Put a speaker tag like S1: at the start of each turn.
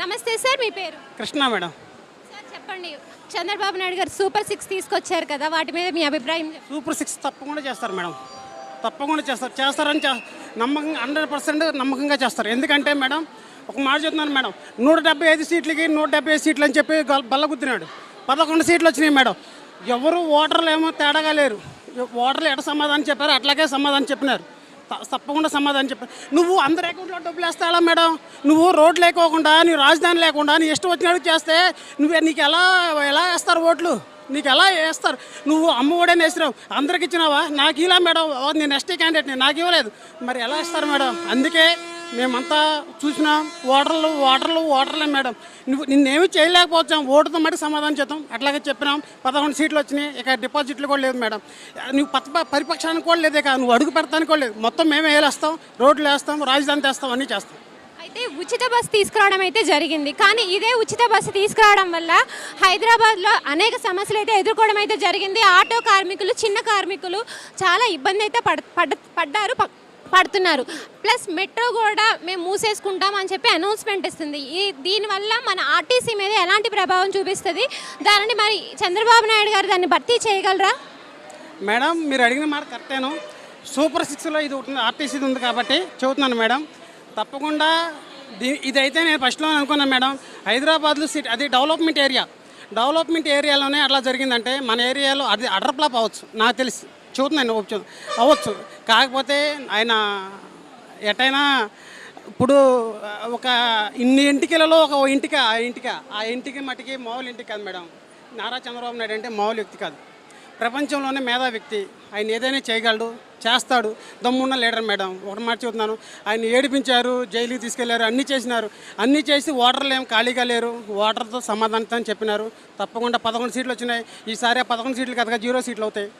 S1: నమస్తే సార్, మీ పేరు?
S2: Krishna madam.
S1: Sir చెప్పండి, చంద్రబాబు నాయుడు గారు సూపర్ 6 తీసుకొచ్చారు కదా, వాటి మీద మీ అభిప్రాయం చెప్పండి.
S2: సూపర్ 6 తప్పకుండా చేస్తారు మేడం, తప్పకుండా చేస్తారని నమ్మకంగా 100% నమ్మకంగా చేస్తారు. ఎందుకంటే మేడం ఒక మాట చెప్తున్నాను మేడం, 175 సీట్లకి 175 సీట్లు అని చెప్పి బల్లగుద్దినాడు. 11 సీట్లు వచ్చినాయి మేడం. ఎవరు ఓటర్లు ఏమో తేడాగా లేరు. ఓటర్లు ఎట సమాధానం చెప్పారు అట్లాగే సమాధానం చెప్పినారు. తప్పకుండా సమాధానం చెప్పారు. నువ్వు అందరి అకౌంట్లో డబ్బులు వేస్తాడా మేడం? నువ్వు రోడ్లు లేకోకుండా, నీ రాజధాని లేకుండా నీ ఇష్టం వచ్చినట్టు చేస్తే నీకు ఎలా వేస్తారు ఓట్లు? నీకు ఎలా వేస్తారు? నువ్వు అమ్మఒడని వేసినావు, అందరికి ఇచ్చినావా? నాకు ఇలా మేడం, నేను ఎస్టీ క్యాండిడేట్ని, నాకు ఇవ్వలేదు, మరి ఎలా ఇస్తారు మేడం? అందుకే మేమంతా చూసినాం, ఓటర్లే మేడం. నిన్నేమి చేయలేకపోవచ్చాం, ఓటుతో మటుకు సమాధానం చేద్దాం అట్లాగే చెప్పినాం. 11 సీట్లు వచ్చినాయి, ఇక డిపాజిట్లు కూడా లేదు మేడం. నువ్వు పరిపక్షానికి కూడా లేదే కాదు, నువ్వు అడుగు పెడతానికి కూడా లేదు. మొత్తం మేమే వేలేస్తాం, రోడ్లు వేస్తాం, రాజధాని తెస్తాం, అన్నీ చేస్తాం.
S1: అయితే ఉచిత బస్సు తీసుకురావడం అయితే జరిగింది, కానీ ఇదే ఉచిత బస్సు తీసుకురావడం వల్ల హైదరాబాద్లో అనేక సమస్యలు అయితే ఎదుర్కోవడం అయితే జరిగింది. ఆటో కార్మికులు, చిన్న కార్మికులు చాలా ఇబ్బంది అయితే పడుతున్నారు. ప్లస్ మెట్రో కూడా మేము మూసేసుకుంటాం అని చెప్పి అనౌన్స్మెంట్ ఇస్తుంది. దీనివల్ల మన ఆర్టీసీ మీద ఎలాంటి ప్రభావం చూపిస్తుంది? దానిని మరి చంద్రబాబు నాయుడు గారు దాన్ని భర్తీ చేయగలరా?
S2: మేడం మీరు అడిగిన మాట కరెక్టేను. సూపర్ 6లో ఇది ఉంటుంది, ఆర్టీసీది ఉంది కాబట్టి చెబుతున్నాను మేడం. తప్పకుండా ఇదైతే నేను ఫస్ట్లో అనుకున్నాను మేడం. హైదరాబాద్లో సిటీ అది డెవలప్మెంట్ ఏరియాలోనే అట్లా జరిగిందంటే మన ఏరియాలో అది అడర్ ఫ్లాప్ అవ్వచ్చు, నాకు తెలిసి చూస్తున్నాను అవ్వచ్చు. కాకపోతే ఆయన ఎటైనా ఇప్పుడు ఒక ఇన్ని ఇంటికలలో ఒక ఇంటికి మట్టికి మామూలు ఇంటికి కాదు మేడం. నారా చంద్రబాబు నాయుడు అంటే మామూలు వ్యక్తి కాదు, ప్రపంచంలోనే మేధా వ్యక్తి. ఆయన ఏదైనా చేయగలడు, చేస్తాడు, దమ్మున్న లీడర్ మేడం. ఒకటి మాట చెబుతున్నాను, ఆయన ఏడిపించారు, జైలుకి తీసుకెళ్లారు, అన్నీ చేసి ఓటర్లు ఏం ఖాళీగా లేరు, ఓటర్తో సమాధానం చెప్పినారు. తప్పకుండా 11 సీట్లు వచ్చినాయి. ఈసారి 11 సీట్లు కదగా 0 సీట్లు అవుతాయి.